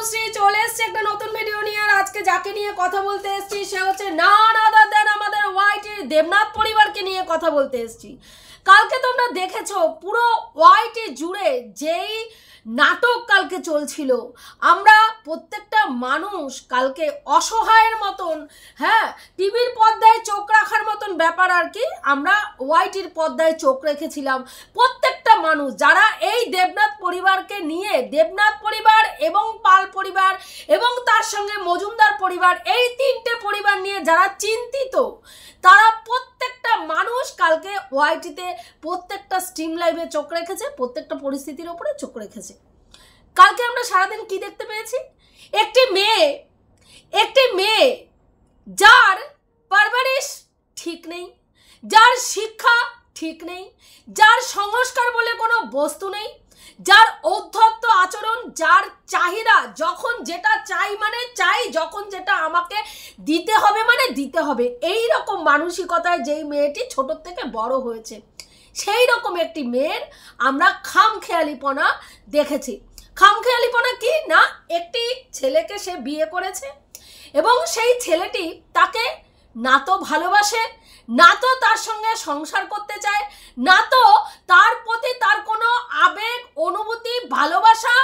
তনুশ্রী চলে এসেছে একটা নতুন ভিডিও নিয়ে। আর আজকে যাকে নিয়ে কথা বলতে এসেছি সে হচ্ছে নান আদার দ্যান আমাদের ওয়াইটির দেবনাথ পরিবারকে নিয়ে কথা বলতে এসেছি। কালকে তোমরা দেখেছো পুরো ওয়াইটি জুড়ে যেই নাটক কালকে চলছিল, আমরা প্রত্যেকটা মানুষ কালকে অসহায়ের মতন, হ্যাঁ, টিভির পর্দায় চোখ রাখার মতন ব্যাপার আর কি, আমরা ওয়াইটির পর্দায় চোখ রেখেছিলাম। প্রত্যেকটা মানুষ যারা এই দেবনাথ পরিবারকে নিয়ে, দেবনাথ পরিবার এবং পাল পরিবার এবং তার সঙ্গে মজুমদার পরিবার, এই তিনটে পরিবার নিয়ে যারা চিন্তিত, তারা প্রত্যেকটা মানুষ কালকে ওয়াইটিতে প্রত্যেকটা স্ট্রিম লাইভে চোখ রেখেছে, প্রত্যেকটা পরিস্থিতির ওপরে চোখ রেখেছে। কালকে আমরা সারাদিন কি দেখতে পেয়েছি? একটি মেয়ে যার পারভারিশ ঠিক নেই, যার শিক্ষা ঠিক নেই, যার সংস্কার বলে কোনো বস্তু নেই, যার ঔদ্ধত্য আচরণ, যার চাহিদা যখন যেটা চাই মানে চাই, যখন যেটা আমাকে দিতে হবে মানে দিতে হবে, এই রকম মানসিকতায় যেই মেয়েটি ছোট থেকে বড় হয়েছে, সেই রকম একটি মেয়ের আমরা খামখেয়ালিপনা দেখেছি। খামখেয়ালিপনা কি না, একটি ছেলেকে সে বিয়ে করেছে এবং সেই ছেলেটি তাকে না তো ভালোবাসে, না তো তার সঙ্গে সংসার করতে চায়, না তো তার প্রতি তার কোনো আবেগ, অনুভূতি, ভালোবাসা,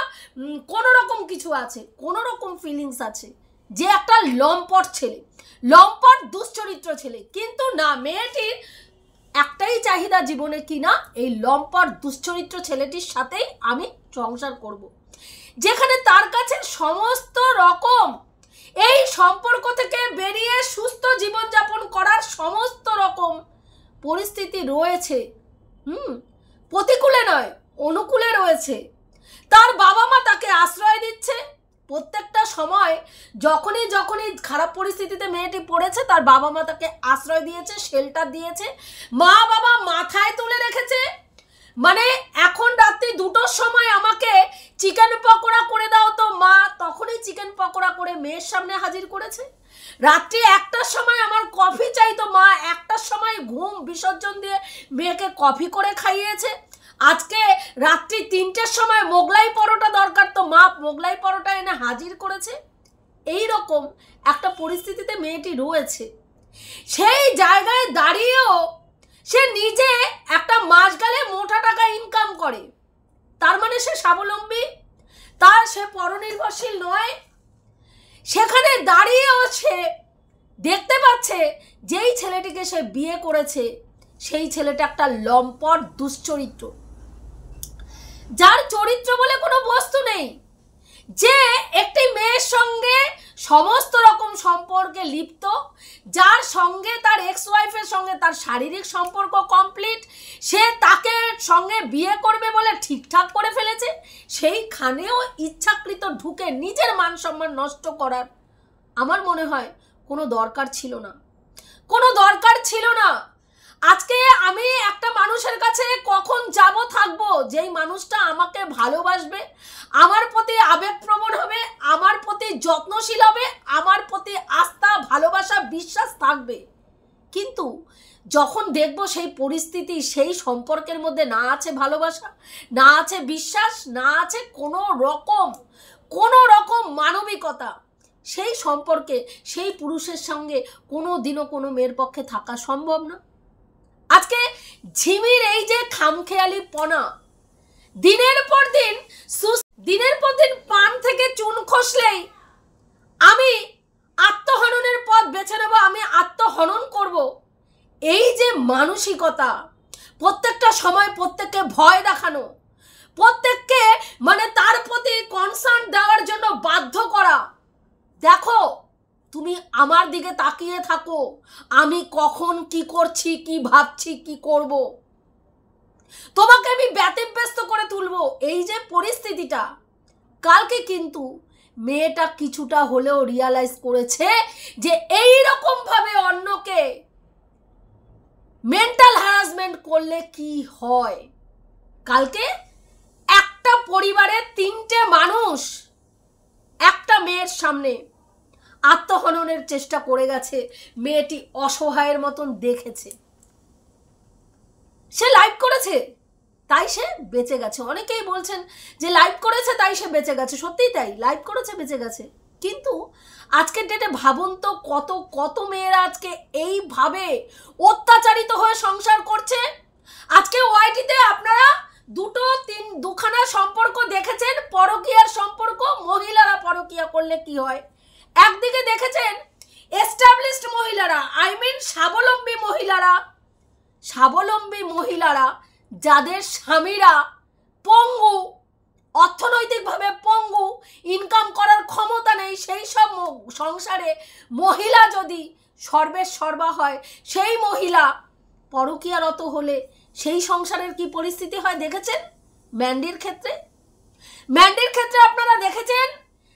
কোনো রকম কিছু আছে, কোনো রকম ফিলিংস আছে। যে একটা লম্পট ছেলে, লম্পট দুশ্চরিত্র ছেলে, কিন্তু না, মেয়েটির একটাই চাহিদা জীবনে কি না, এই লম্পট দুশ্চরিত্র ছেলেটির সাথেই আমি সংসার করব, যেখানে তার কাছে সমস্ত রকম এই সম্পর্ক থেকে বেরিয়ে সুস্থ জীবনযাপন করার সমস্ত রকম পরিস্থিতি রয়েছে। প্রতিকূলে নয়, অনুকূলে রয়েছে। তার বাবা মা তাকে আশ্রয় দিচ্ছে প্রত্যেকটা সময়। যখনই খারাপ পরিস্থিতিতে মেয়েটি পড়েছে, তার বাবা মা তাকে আশ্রয় দিয়েছে, শেল্টার দিয়েছে, মা বাবা মাথায় তুলে রেখেছে। মানে এখন রাত্রি 2টোর সময় আমাকে চিকেন পকোড়া করে দাও, তো মা তখনই চিকেন পকোড়া করে মেয়ের সামনে হাজির করেছে। রাত্রি 1টার সময় আমার কফি চাই, তো মা 1টার সময় ঘুম বিসর্জন দিয়ে মেয়েকে কফি করে খাইয়েছে। আজকে রাত্রি 3টের সময় মোগলাই পরোটা দরকার, তো মা মোগলাই পরোটা এনে হাজির করেছে। এই রকম একটা পরিস্থিতিতে মেয়েটি রয়েছে। সেই জায়গায় দাঁড়িয়েও সে নিজে একটা মাস গেলে মোটা টাকা ইনকাম করে, তার মানে সে স্বাবলম্বী, সে পরনির্ভরশীল নয়। সেখানে দাঁড়িয়েও সে দেখতে পাচ্ছে যেই ছেলেটিকে সে বিয়ে করেছে সেই ছেলেটা একটা লম্পট দুশ্চরিত্র, যার চরিত্র বলে কোনো বস্তু নেই, যে একটি মেয়ের সঙ্গে সমস্ত রকম সম্পর্কে লিপ্ত, যার সঙ্গে তার এক্স ওয়াইফের সঙ্গে তার শারীরিক সম্পর্ক কমপ্লিট, সে তাকে সঙ্গে বিয়ে করবে বলে ঠিকঠাক করে ফেলেছে, সেইখানেও ইচ্ছাকৃত ঢুকে নিজের মান সম্মান নষ্ট করার আমার মনে হয় কোনো দরকার ছিল না, কোনো দরকার ছিল না। আজকে আমি একটা মানুষের কাছে কখন যাব থাকবো যেই মানুষটা আমাকে ভালোবাসবে, আমার প্রতি আবেগপ্রবণ হবে, আমার প্রতি যত্নশীল হবে, আমার প্রতি আস্থা, ভালোবাসা, বিশ্বাস থাকবে। কিন্তু যখন দেখব সেই পরিস্থিতি, সেই সম্পর্কের মধ্যে না আছে ভালোবাসা, না আছে বিশ্বাস, না আছে কোনো রকম মানবিকতা, সেই সম্পর্কে সেই পুরুষের সঙ্গে কোনো দিনও কোনো মেয়ের পক্ষে থাকা সম্ভব না। আজকে ঝিমির এই যে খামখেয়ালিপনা, দিনের পর দিন পান থেকে চুন খসলেই আমি আত্মহননের পথ বেছে নেব, আমি আত্মহনন করব, এই যে মানসিকতা, প্রত্যেকটা সময় প্রত্যেককে ভয় দেখানো, প্রত্যেককে মানে তার প্রতি কনসার্ন দেওয়ার জন্য বাধ্য করা, দেখো তুমি আমার দিকে তাকিয়ে থাকো, আমি কখন কি করছি, কি ভাবছি, কি করব, তোমাকে আমি ব্যতিব্যস্ত করে তুলবো, এই যে পরিস্থিতিটা, কালকে কিন্তু মেয়েটা কিছুটা হলেও রিয়ালাইজ করেছে যে এই রকম ভাবে অন্যকে মেন্টাল হ্যারাসমেন্ট করলে কি হয়। কালকে একটা পরিবারের 3টে মানুষ একটা মেয়ের সামনে আত্মহননের চেষ্টা করে গেছে, মেয়েটি অসহায়ের মতন দেখেছে, সে লাইভ করেছে, তাই সে বেঁচে গেছে। অনেকেই বলছেন যে লাইভ করেছে তাই সে বেঁচে গেছে, সত্যিই তাই, লাইভ করেছে বেঁচে গেছে। কিন্তু আজকের ডেটে ভাবুন তো কত কত মেয়েরা আজকে এইভাবে অত্যাচারিত হয়ে সংসার করছে। আজকে ওয়াইটিতে আপনারা দুখানা সম্পর্ক দেখেছেন, পরকীয়ার সম্পর্ক, মহিলারা পরকীয়া করলে কি হয়। একদিকে দেখেছেন এস্টাবলিশড মহিলারা, স্বাবলম্বী মহিলারা যাদের স্বামীরা পঙ্গু, অর্থনৈতিকভাবে পঙ্গু, ইনকাম করার ক্ষমতা নেই, সেই সব সংসারে মহিলা যদি সর্বা হয়, সেই মহিলা পরকীয়ারত হলে সেই সংসারের কি পরিস্থিতি হয় দেখেছেন। ম্যান্ডির ক্ষেত্রে আপনারা দেখেছেন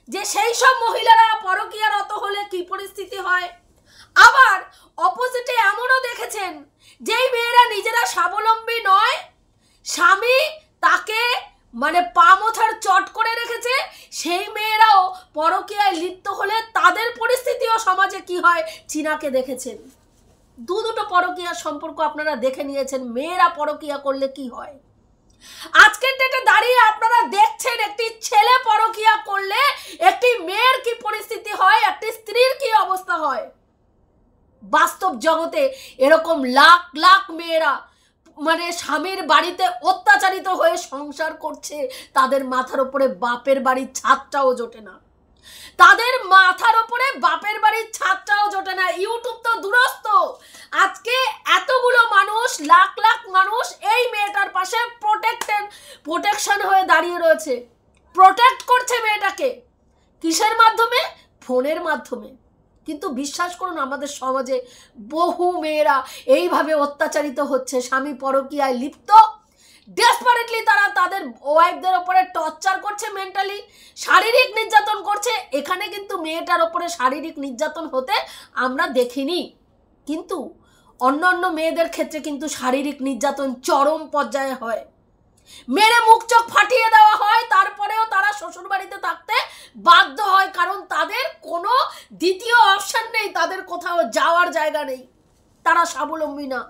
যে সেই সব মহিলারা পরকীয়ারত হলে কি পরিস্থিতি হয়। আবার অপোজিটে এমনও দেখেছেন যেই মেয়েরা নিজেরা স্বাবলম্বী নয়, স্বামী তাকে মানে পা মোছার চট করে রেখেছে, সেই মেয়েরাও পরকীয়ায় লিপ্ত হলে তাদের পরিস্থিতিও সমাজে কি হয় চীনাকে দেখেছেন। দুটো পরকীয়ার সম্পর্ক আপনারা দেখে নিয়েছেন, মেয়েরা পরকীয়া করলে কি হয়। আজকের ডেটে দাঁড়িয়ে আপনারা দেখছেন একটি ছেলে পরকীয়া করলে একটি মেয়ের কি পরিস্থিতি হয়, একটি স্ত্রীর কি অবস্থা হয়। বাস্তব জগতে এরকম লাখ লাখ মেয়েরা মানে স্বামীর বাড়িতে অত্যাচারিত হয়ে সংসার করছে, তাদের মাথার উপরে বাপের বাড়ির ছাদটাও জোটে না, ইউটিউব তো দূরস্থ। আজকে এতগুলো মানুষ, লাখ লাখ মানুষ এই মেয়েটার পাশে প্রোটেকশন হয়ে দাঁড়িয়ে রয়েছে, প্রোটেক্ট করছে মেয়েটাকে। কিসের মাধ্যমে? ফোনের মাধ্যমে। কিন্তু বিশ্বাস করুন আমাদের সমাজে বহু মেয়েরা এইভাবে অত্যাচারিত হচ্ছে, স্বামী পরকীয়ায় লিপ্ত, ডেসপারেটলি তারা তাদের ওয়াইফদের ওপরে টর্চার করছে, মেন্টালি শারীরিক নির্যাতন করছে। এখানে কিন্তু মেয়েটার ওপরে শারীরিক নির্যাতন হতে আমরা দেখিনি, কিন্তু অন্যান্য মেয়েদের ক্ষেত্রে কিন্তু শারীরিক নির্যাতন চরম পর্যায়ে হয়, মেরে মুখ চোখ ফাটিয়ে দেওয়া হয়, তারপরেও তারা শ্বশুর বাড়িতে থাকতে বাধ্য হয়, কারণ তাদের কোনো দ্বিতীয় অপশন নেই, তাদের কোথাও যাওয়ার জায়গা নেই, তারা স্বাবলম্বী না,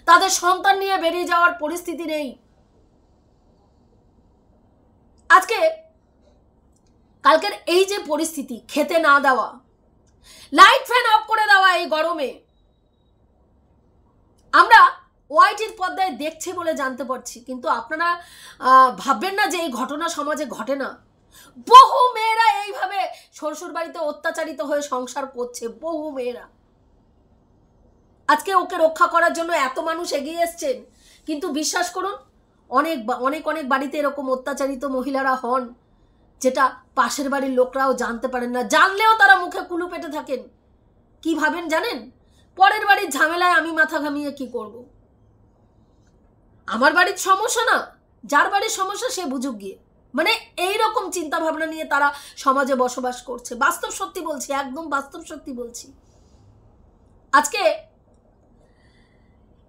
তাদের সন্তান নিয়ে বেরিয়ে যাওয়ার পরিস্থিতি নেই। আজকে কালকের এই যে পরিস্থিতি, খেতে না দেওয়া, লাইট ফ্যান অফ করে দেওয়া এই গরমে, আমরা ওয়াইটির পর্দায় দেখছি বলে জানতে পারছি, কিন্তু আপনারা ভাববেন না যে এই ঘটনা সমাজে ঘটে না। বহু মেয়েরা এইভাবে শ্বশুর বাড়িতে অত্যাচারিত হয়ে সংসার করছে, বহু মেয়েরা। আজকে ওকে রক্ষা করার জন্য এত মানুষ এগিয়ে এসছেন, কিন্তু বিশ্বাস করুন অনেক অনেক অনেক বাড়িতে এরকম অত্যাচারিত মহিলারা হন, যেটা পাশের বাড়ির লোকরাও জানতে পারেন না, জানলেও তারা মুখে কুলু পেটে থাকেন। কি ভাবেন জানেন? পরের বাড়ির ঝামেলায় আমি মাথা ঘামিয়ে কি করব? আমার বাড়ির সমস্যা না, যার বাড়ির সমস্যা সে বুঝুক গিয়ে, মানে এইরকম চিন্তা ভাবনা নিয়ে তারা সমাজে বসবাস করছে। বাস্তব সত্যি বলছি, একদম বাস্তব সত্যি বলছি। আজকে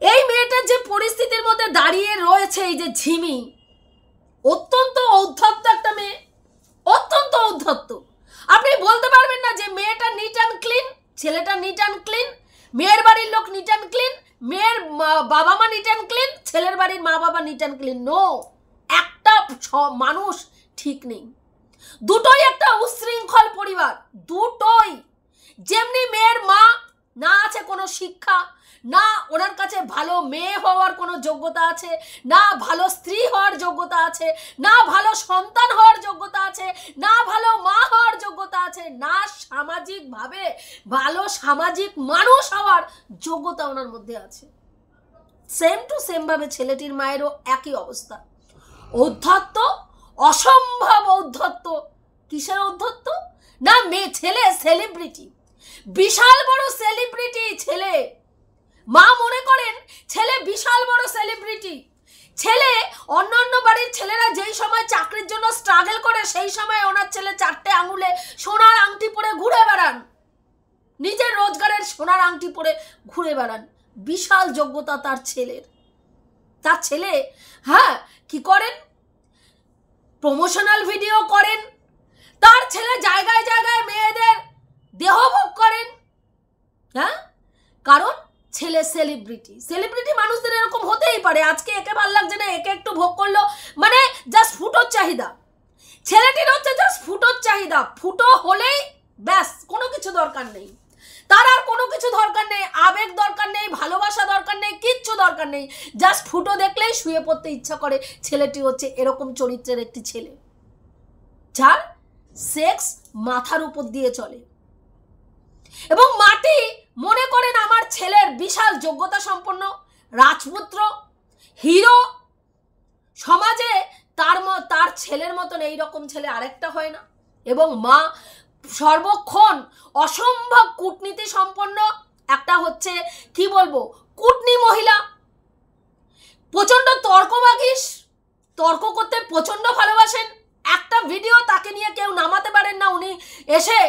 এই মেয়েটার যে পরিস্থিতির মধ্যে দাঁড়িয়ে রয়েছে, এই যে ঝিমি, অত্যন্ত ঔদ্ধত্য একটা মেয়ে, অত্যন্ত ঔদ্ধত্য। আপনি বলতে পারবেন না যে মেয়েটা নিট অ্যান্ড ক্লিন, ছেলেটা নিট অ্যান্ড ক্লিন, মেয়ের বাড়ির লোক নিট অ্যান্ড ক্লিন, মেয়ের বাবা মা নিট অ্যান্ড ক্লিন, ছেলের বাড়ির মা বাবা নিট অ্যান্ড ক্লিন। নো, একটা মানুষ ঠিক নেই। দুটোই একটা উশৃঙ্খল পরিবার, দুটোই। যেমনি মেয়ের মা না আছে কোনো শিক্ষা, না ওনার কাছে ভালো মেয়ে হওয়ার কোনো যোগ্যতা আছে, না ভালো স্ত্রী হওয়ার যোগ্যতা আছে, না ভালো সন্তান হওয়ার যোগ্যতা আছে, না ভালো মা হওয়ার যোগ্যতা আছে, না সামাজিকভাবে ভালো সামাজিক মানুষ হওয়ার যোগ্যতা ওনার মধ্যে আছে। সেম টু সেম ভাবে ছেলেটির মায়েরও একই অবস্থা। ঔদ্ধত্য, অসম্ভব ঔদ্ধত্য। কিসের ঔদ্ধত্য? না মেয়ে, ছেলে সেলিব্রিটি, বিশাল বড় সেলিব্রিটি ছেলে। মা মনে করেন ছেলে বিশাল বড় সেলিব্রিটি। ছেলে অন্যান্য বাড়ির ছেলেরা যেই সময় চাকরির জন্য স্ট্রাগল করে, সেই সময় ওনার ছেলে 4টে আঙুলে সোনার আংটি পরে ঘুরে বেড়ান, নিজের রোজগারের সোনার আংটি পরে ঘুরে বেড়ান। বিশাল যোগ্যতা তার ছেলের। তার ছেলে হ্যাঁ কি করেন? প্রমোশনাল ভিডিও করেন। তার ছেলে জায়গায় জায়গায় মেয়েদের দেহভোগ করেন। হ্যাঁ, কারণ ছেলে সেলিব্রিটি। সেলিব্রিটি মানুষদের এরকম হতেই পারে, আজকে একে ভাল লাগছে না, একে একটু ভোগ করলো, মানে জাস্ট ফুটোর চাহিদা। ছেলেটির হচ্ছে জাস্ট ফুটোর চাহিদা, ফুটো হলেই ব্যাস, কোনো কিছু দরকার নেই তার, আর কোনো কিছু দরকার নেই, আবেগ দরকার নেই, ভালোবাসা দরকার নেই, কিচ্ছু দরকার নেই, জাস্ট ফুটো দেখলেই শুয়ে পড়তে ইচ্ছা করে। ছেলেটি হচ্ছে এরকম চরিত্রের একটি ছেলে, যার সেক্স মাথার উপর দিয়ে চলে। এবং মাটি মনে করেন আমার ছেলের বিশাল যোগ্যতা সম্পন্ন, রাজপুত্র, হিরো, সমাজে তার ছেলের মতন এইরকম ছেলে আরেকটা হয় না। এবং মা সর্বক্ষণ অসম্ভব কূটনীতি সম্পন্ন একটা হচ্ছে কি বলবো কূটনী মহিলা, প্রচন্ড তর্কবাগীশ, তর্ক করতে প্রচন্ড ভালোবাসেন। একটা ভিডিও তাকে নিয়ে কেউ নামাতে পারেন না, উনি এসে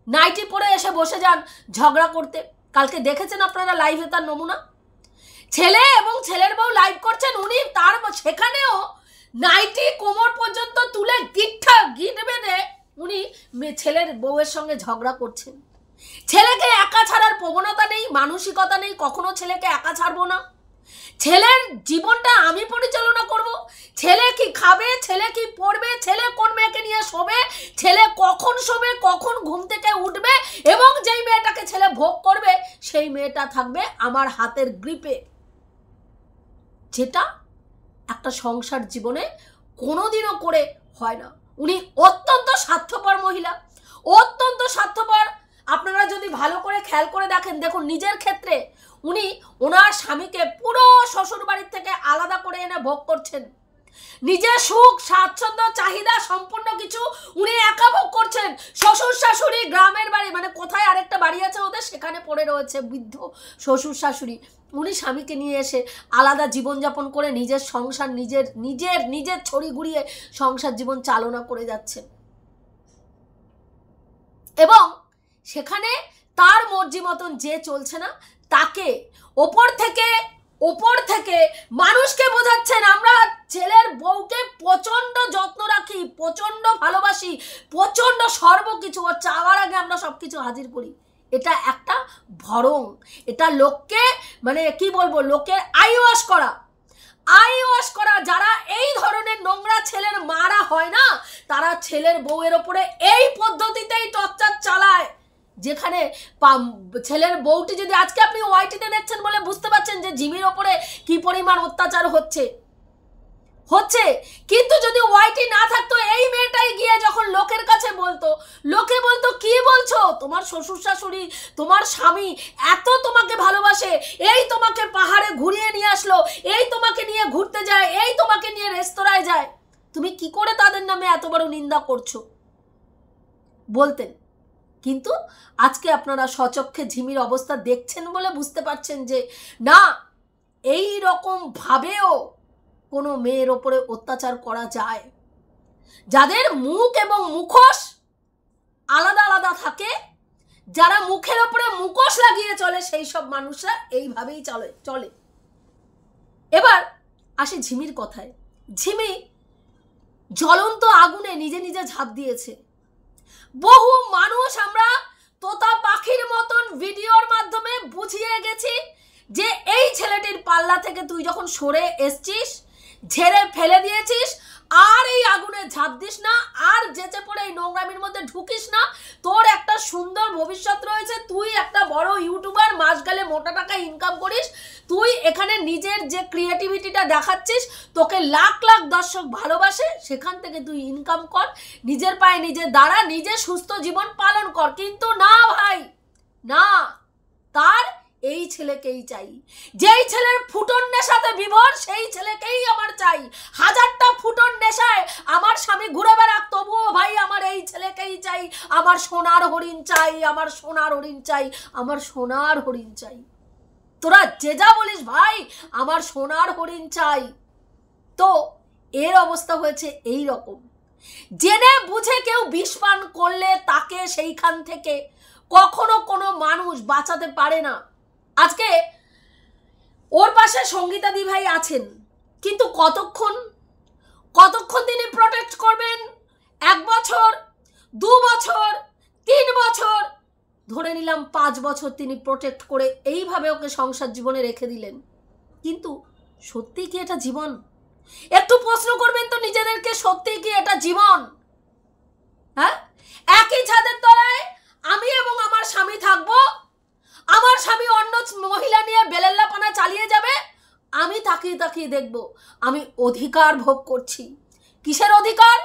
নাইটি পরে এসে বসে যান ঝগড়া করতে। কালকে দেখেছেন আপনারা লাইভে তার নমুনা, ছেলে এবং ছেলের বউ লাইভ করছেন, উনি তার সেখানেও নাইটি কোমর পর্যন্ত তুলে গিট বেঁধে উনি ছেলের বউয়ের সঙ্গে ঝগড়া করছেন। ছেলেকে একা ছাড়ার প্রবণতা নেই, মানসিকতা নেই, কখনো ছেলেকে একা ছাড়বো না, ছেলের জীবনটা আমি পরিচালনা করব, ছেলে কি খাবে, ছেলে কি পড়বে, ছেলে কোন মেয়েকে নিয়ে শোবে, ছেলে কখন শোবে, কখন ঘুম থেকে উঠবে, এবং যেই মেয়েটাকে ছেলে ভোগ করবে সেই মেয়েটা থাকবে আমার হাতের গ্রিপে, যেটা একটা সংসার জীবনে কোনোদিনও করে হয় না। উনি অত্যন্ত স্বার্থপর মহিলা, অত্যন্ত স্বার্থপর। আপনারা যদি ভালো করে খেয়াল করে দেখুন নিজের ক্ষেত্রে উনি ওনার স্বামীকে পুরো শ্বশুর বাড়ির থেকে আলাদা করে এনে ভোগ করছেন, নিজের সুখ স্বাচ্ছন্দ্য চাহিদা সম্পূর্ণ কিছু উনি একা ভোগ করছেন। শ্বশুর শাশুড়ি গ্রামের বাড়ি, মানে কোথায় আরেকটা বাড়ি আছে ওদের, সেখানে পড়ে রয়েছে বৃদ্ধ শ্বশুর শাশুড়ি, উনি স্বামীকে নিয়ে এসে আলাদা জীবনযাপন করে নিজের সংসার নিজের ছড়ি ঘুরিয়ে সংসার জীবন চালনা করে যাচ্ছেন। এবং সেখানে তার মর্জি মতন যে চলছে না তাকে ওপর থেকে মানুষকে বোঝাচ্ছেন আমরা ছেলের বউকে প্রচন্ড যত্ন রাখি, প্রচন্ড ভালোবাসি, প্রচন্ড সর্বকিছু ও চাওয়ার আগে আমরা সবকিছু হাজির করি। এটা একটা ভরং, এটা লোককে মানে কি বলবো লোকের আই ওয়াশ করা। যারা এই ধরনের নোংরা ছেলের মারা হয় না, তারা ছেলের বউয়ের ওপরে এই পদ্ধতিতেই টর্চার চালায়। যেখানে ছেলের বউটি যদি আজকে আপনি ওয়াইটিতে দেখছেন বলে বুঝতে পারছেন যে জিমির ওপরে কি পরিমাণ অত্যাচার হচ্ছে, কিন্তু যদি ওয়াইটি না থাকতো এই মেয়েটাই গিয়ে যখন লোকের কাছে বলতো, লোকে বলতো কি বলছো, তোমার শ্বশুর শাশুড়ি তোমার স্বামী এত তোমাকে ভালোবাসে, এই তোমাকে পাহাড়ে ঘুরিয়ে নিয়ে আসলো, এই তোমাকে নিয়ে ঘুরতে যায়, এই তোমাকে নিয়ে রেস্তোরাঁয় যায়, তুমি কি করে তাদের নামে এত বড় নিন্দা করছো বলতেন। কিন্তু আজকে আপনারা সচক্ষে ঝিমির অবস্থা দেখছেন বলে বুঝতে পারছেন যে না, এই রকম ভাবেও কোনো মেয়ের ওপরে অত্যাচার করা যায়। যাদের মুখ এবং মুখোশ আলাদা আলাদা থাকে, যারা মুখের ওপরে মুখোশ লাগিয়ে চলে, সেই সব মানুষরা এইভাবেই চলে। এবার আসি ঝিমির কথায়। ঝিমি জ্বলন্ত আগুনে নিজে ঝাঁপ দিয়েছে। বহু মানুষ আমরা তোতা পাখির মতন ভিডিওর মাধ্যমে বুঝিয়ে গেছি যে এই ছেলেটির পাল্লা থেকে তুই যখন সরে এসছিস, ঝেড়ে ফেলে দিয়েছিস, আর এই আগুনে ঝাঁপ দিস না, আর যেচে পড়ে এই নোংরামির মধ্যে ঢুকিস না, তোর একটা সুন্দর ভবিষ্যৎ রয়েছে, তুই একটা বড় ইউটিউবার, মাস গেলে মোটা টাকা ইনকাম করিস, তুই এখানে নিজের যে ক্রিয়েটিভিটিটা দেখাচ্ছিস, তোকে লাখ লাখ দর্শক ভালোবাসে, সেখান থেকে তুই ইনকাম কর, নিজের পায়ে নিজে দাঁড়া, নিজে সুস্থ জীবন পালন কর। কিন্তু না ভাই, না, তার এই ছেলেকেই চাই, যেই ছেলের ফুটন নেশাতে বিভোর, সেই ছেলেকেই আমার চাই। হাজারটা ফুটন নেশায় আমার স্বামী ঘুরে বেড়াক, তবুও ভাই আমার এই ছেলেকেই চাই, আমার সোনার হরিণ চাই, আমার সোনার হরিণ চাই, আমার সোনার হরিণ চাই। তোরা যে যা বলিস ভাই, আমার সোনার হরিণ চাই। তো এর অবস্থা হয়েছে এই রকম। জেনে বুঝে কেউ বিষ পান করলে তাকে সেইখান থেকে কখনো কোনো মানুষ বাঁচাতে পারে না। আজকে ওর পাশে সঙ্গীতা দি ভাই আছেন, কিন্তু কতক্ষণ তিনি প্রটেক্ট করবেন? 1 বছর, 2 বছর, 3 বছর, ধরে নিলাম 5 বছর তিনি প্রোটেক্ট করে এইভাবে ওকে সংসার জীবনে রেখে দিলেন, কিন্তু সত্যি কি এটা জীবন? একটু প্রশ্ন করবেন তো নিজেদেরকে, সত্যি কি এটা জীবন? হ্যাঁ, একই ছাদের তলায় আমি এবং আমার স্বামী থাকবো, আমার স্বামী অন্য মহিলা নিয়ে বেলেল্লাপানা চালিয়ে যাবে, আমি তাকিয়ে তাকিয়ে দেখব। আমি অধিকার ভোগ করছি। কিসের অধিকার?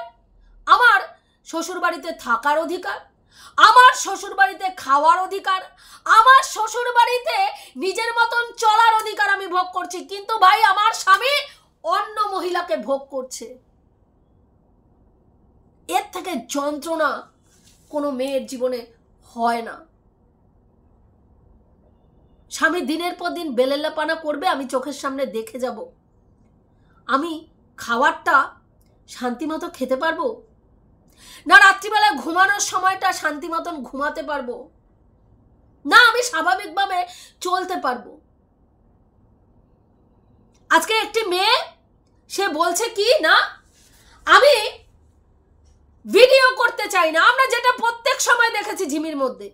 আমার শ্বশুরবাড়িতে থাকার অধিকার, আমার শ্বশুরবাড়িতে খাওয়ার অধিকার, আমার শ্বশুরবাড়িতে নিজের মতন চলার অধিকার আমি ভোগ করছি। কিন্তু ভাই, আমার স্বামী অন্য মহিলাকে ভোগ করছে। এর থেকে যন্ত্রণা কোনো মেয়ের জীবনে হয় না। স্বামী দিনের পর দিন বেলেল্লাপানা করবে, আমি চোখের সামনে দেখে যাব। আমি খাবারটা শান্তি মতো খেতে পারবো না? রাত্রিবেলা ঘুমানোর সময়টা শান্তি মতন ঘুমাতে পারবো না? আমি স্বাভাবিকভাবে চলতে পারবো? আজকে একটি মেয়ে সে বলছে কি না, আমি ভিডিও করতে চাই না। আমরা যেটা প্রত্যেক সময় দেখেছি ঝিমির মধ্যে,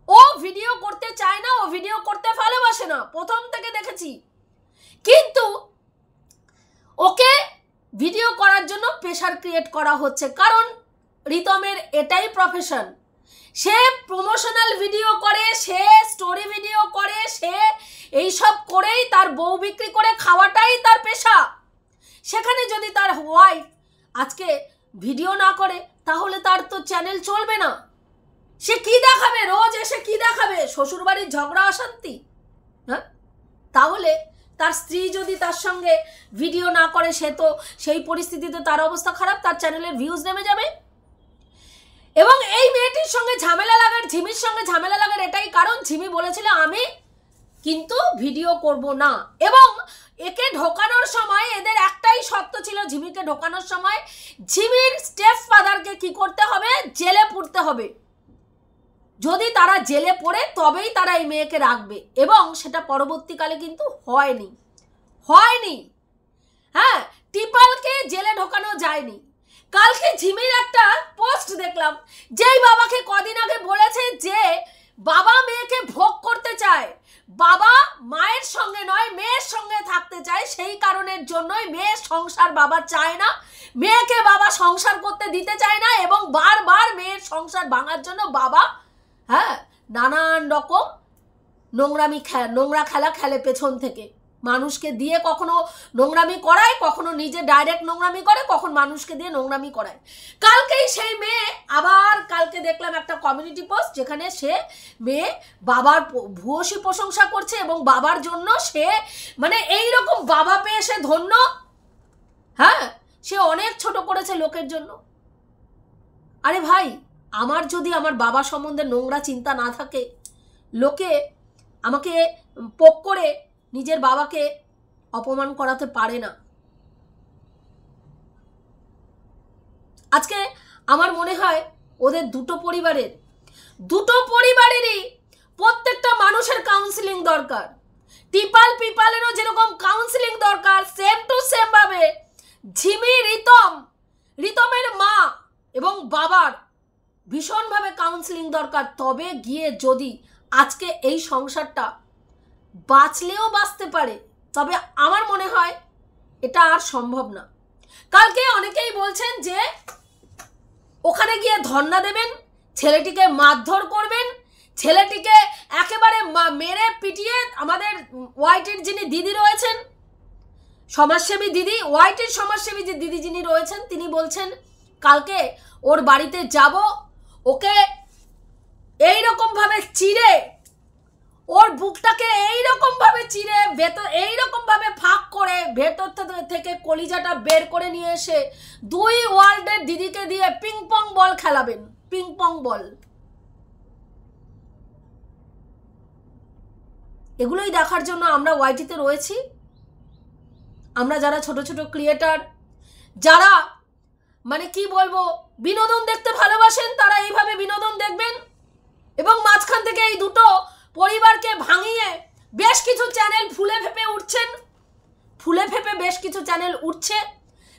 ও ভিডিও করতে চায় না, ও ভিডিও করতে ভালোবাসে না, প্রথম থেকে দেখেছি। কিন্তু ওকে ভিডিও করার জন্য প্রেশার ক্রিয়েট করা হচ্ছে, কারণ রিতমের এটাই প্রফেশন। সে প্রমোশনাল ভিডিও করে, সে স্টোরি ভিডিও করে, সে এইসব করেই তার বউ বিক্রি করে খাওয়াটাই তার পেশা। সেখানে যদি তার ওয়াইফ আজকে ভিডিও না করে, তাহলে তার তো চ্যানেল চলবে না। সে কি দেখাবে? রোজ এসে কি দেখাবে? শ্বশুরবাড়ির ঝগড়া অশান্তি? হ্যাঁ, তাহলে তার স্ত্রী যদি তার সঙ্গে ভিডিও না করে, সে তো সেই পরিস্থিতিতে তার অবস্থা খারাপ, তার চ্যানেলের ভিউজ নেমে যাবে। এবং এই মেয়েটির সঙ্গে ঝামেলা লাগার, ঝিমির সঙ্গে ঝামেলা লাগার এটাই কারণ, ঝিমি বলেছিল আমি কিন্তু ভিডিও করব না। এবং একে ঢোকানোর সময় এদের একটাই শর্ত ছিল, ঝিমিকে ঢোকানোর সময় ঝিমির স্টেপ ফাদারকে কি করতে হবে? জেলে পুরতে হবে। যদি তারা জেলে পড়ে তবেই তারা এই মেয়েকে রাখবে, এবং সেটা পরবর্তীকালে কিন্তু হয়নি। হ্যাঁ, টিপালকে জেলে ঢোকানো যায়নি। কালকে ঝিমির একটা পোস্ট দেখলাম, যেই বাবাকে কদিন আগে বলেছে যে বাবা মেয়েকে ভোগ করতে চায়, বাবা মায়ের সঙ্গে নয় মেয়ের সঙ্গে থাকতে চায়, সেই কারণের জন্যই মেয়ের সংসার বাবা চায় না, মেয়েকে বাবা সংসার করতে দিতে চায় না, এবং বারবার মেয়ের সংসার ভাঙার জন্য বাবা নানান রকম নোংরা খেলা খেলে পেছন থেকে। মানুষকে দিয়ে কখনো নোংরামি করায়, কখনো নিজে ডাইরেক্ট নোংরামি করে, কখন মানুষকে দিয়ে নোংরামি করায়। কালকেই সেই মেয়ে আবার, কালকে দেখলাম একটা কমিউনিটি পোস্ট, যেখানে সে মেয়ে বাবার ভূয়সী প্রশংসা করছে, এবং বাবার জন্য সে মানে এইরকম বাবা পেয়ে সে ধন্য। হ্যাঁ, সে অনেক ছোট করেছে লোকের জন্য। আরে ভাই, আমার যদি আমার বাবা সম্বন্ধে নোংরা চিন্তা না থাকে, লোকে আমাকে পোক করে নিজের বাবাকে অপমান করাতে পারে না। আজকে আমার মনে হয় ওদের দুটো পরিবারেরই প্রত্যেকটা মানুষের কাউন্সিলিং দরকার। পিপালেরও যেরকম কাউন্সিলিং দরকার, সেম টু সেম ভাবে ঝিমি, রিতমের মা এবং বাবার ভীষণভাবে কাউন্সিলিং দরকার। তবে গিয়ে যদি আজকে এই সংসারটা বাঁচলেও বাঁচতে পারে, তবে আমার মনে হয় এটা আর সম্ভব না। কালকে অনেকেই বলছেন যে ওখানে গিয়ে ধর্ণা দেবেন, ছেলেটিকে মারধর করবেন, ছেলেটিকে একেবারে মেরে পিটিয়ে। আমাদের ওয়াইটির যিনি দিদি রয়েছেন, সমাজসেবী দিদি, ওয়াইটির সমাজসেবী যে দিদি যিনি রয়েছেন, তিনি বলছেন কালকে ওর বাড়িতে যাব, ওকে এইরকম ভাবে চিড়ে, ওর বুকটাকে এইরকম ভাবে চিড়ে, ভেতর এইরকম ভাবে ফাঁক করে ভেতর থেকে কলিজাটা বের করে নিয়ে এসে 2 ওয়ার্ল্ডের দিদিকে দিয়ে পিং পং বল খেলাবেন। পিং পং বল, এগুলোই দেখার জন্য আমরা ওয়াইটিতে রয়েছি। আমরা যারা ছোট ছোট ক্রিয়েটার, যারা মানে কি বলবো, বিনোদন দেখতে ভালোবাসেন, তারা এইভাবে বিনোদন দেখবেন। এবং মাঝখান থেকে এই দুটো পরিবারকে ভাঙিয়ে বেশ কিছু চ্যানেল ফুলে ফেপে বেশ কিছু চ্যানেল উঠছে।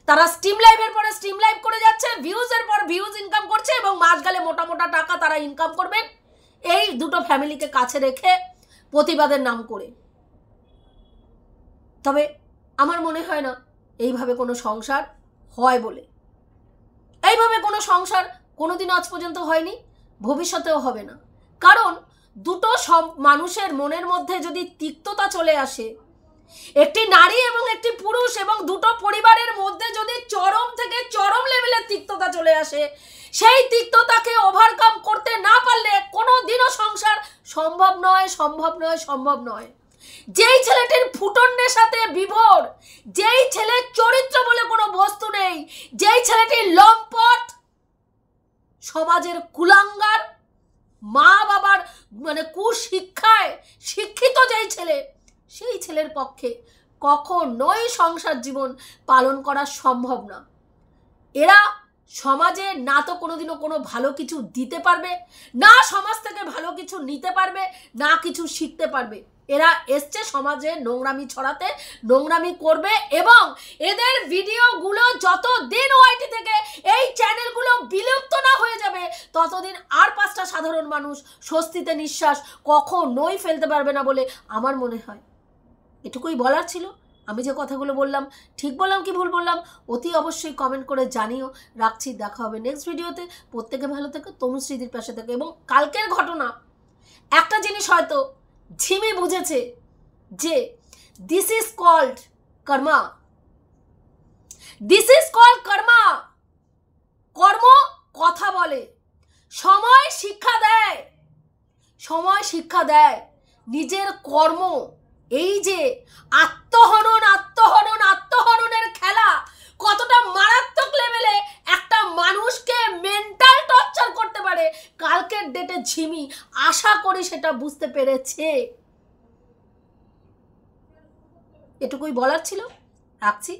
তারা স্ট্রিম লাইভের পরে স্ট্রিম লাইভ করে যাচ্ছে, ভিউজের পর ভিউজ ইনকাম করছে, এবং মাস গেলে মোটা মোটা টাকা তারা ইনকাম করবেন। এই দুটো ফ্যামিলিকে কাছে রেখে প্রতিবাদের নাম করে। তবে আমার মনে হয় না এইভাবে কোনো সংসার হয় বলে। এইভাবে কোনো সংসার কোনোদিন আজ পর্যন্ত হয়নি, ভবিষ্যতেও হবে না। কারণ দুটো সব মানুষের মনের মধ্যে যদি তিক্ততা চলে আসে, একটি নারী এবং একটি পুরুষ এবং দুটো পরিবারের মধ্যে যদি চরম থেকে চরম লেভেলের তিক্ততা চলে আসে, সেই তিক্ততাকে ওভারকাম করতে না পারলে কোনো দিনও সংসার সম্ভব নয়, সম্ভব নয়, সম্ভব নয়। যেই ছেলেটির ফুটন্ডের সাথে বিভোর, যেই ছেলের চরিত্র বলে কোনো বস্তু নেই, যেই ছেলেটির লম্পট, সমাজের কুলাঙ্গার, মা বাবার কুশিক্ষায় শিক্ষিত যেই ছেলে, সেই ছেলের পক্ষে কখনোই সংসার জীবন পালন করা সম্ভব না। এরা সমাজে না তো কোনোদিনও কোনো ভালো কিছু দিতে পারবে, না সমাজ থেকে ভালো কিছু নিতে পারবে, না কিছু শিখতে পারবে। এরা এসছে সমাজে নোংরামি ছড়াতে, নোংরামি করবে, এবং এদের ভিডিওগুলো যতদিন ওআইটি থেকে এই চ্যানেলগুলো বিলুপ্ত না হয়ে যাবে, ততদিন আর 5টা সাধারণ মানুষ স্বস্তিতে নিঃশ্বাস কখনোই ফেলতে পারবে না বলে আমার মনে হয়। এটুকুই বলার ছিল। আমি যে কথাগুলো বললাম ঠিক বললাম কি ভুল বললাম অতি অবশ্যই কমেন্ট করে জানিও। রাখছি, দেখা হবে নেক্সট ভিডিওতে। প্রত্যেকে ভালো থেকে, তনুশ্রীদির পাশে থেকে। এবং কালকের ঘটনা একটা জিনিস হয়তো ঝিমি বুঝেছে, যে this is called karma, this is called karma. কর্ম কথা বলে, সময় শিক্ষা দেয়, সময় শিক্ষা দেয়। নিজের কর্ম, এই যে আত্মহনন, আত্মহনন, আত্মহননের খেলা কতটা মারাত্মক লেভেলে একটা মানুষকে মেন্টাল টর্চার করতে পারে, কালকের ডেটে ঝিমি আশা করি সেটা বুঝতে পেরেছে। এটুকুই বলার ছিল। রাখছি,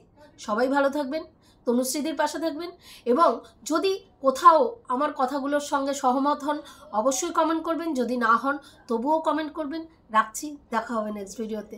সবাই ভালো থাকবেন, তনুশ্রীদির পাশে থাকবেন, এবং যদি কোথাও আমার কথাগুলোর সঙ্গে সহমত হন অবশ্যই কমেন্ট করবেন, যদি না হন তবুও কমেন্ট করবেন। রাখছি, দেখা হবে নেক্সট ভিডিওতে।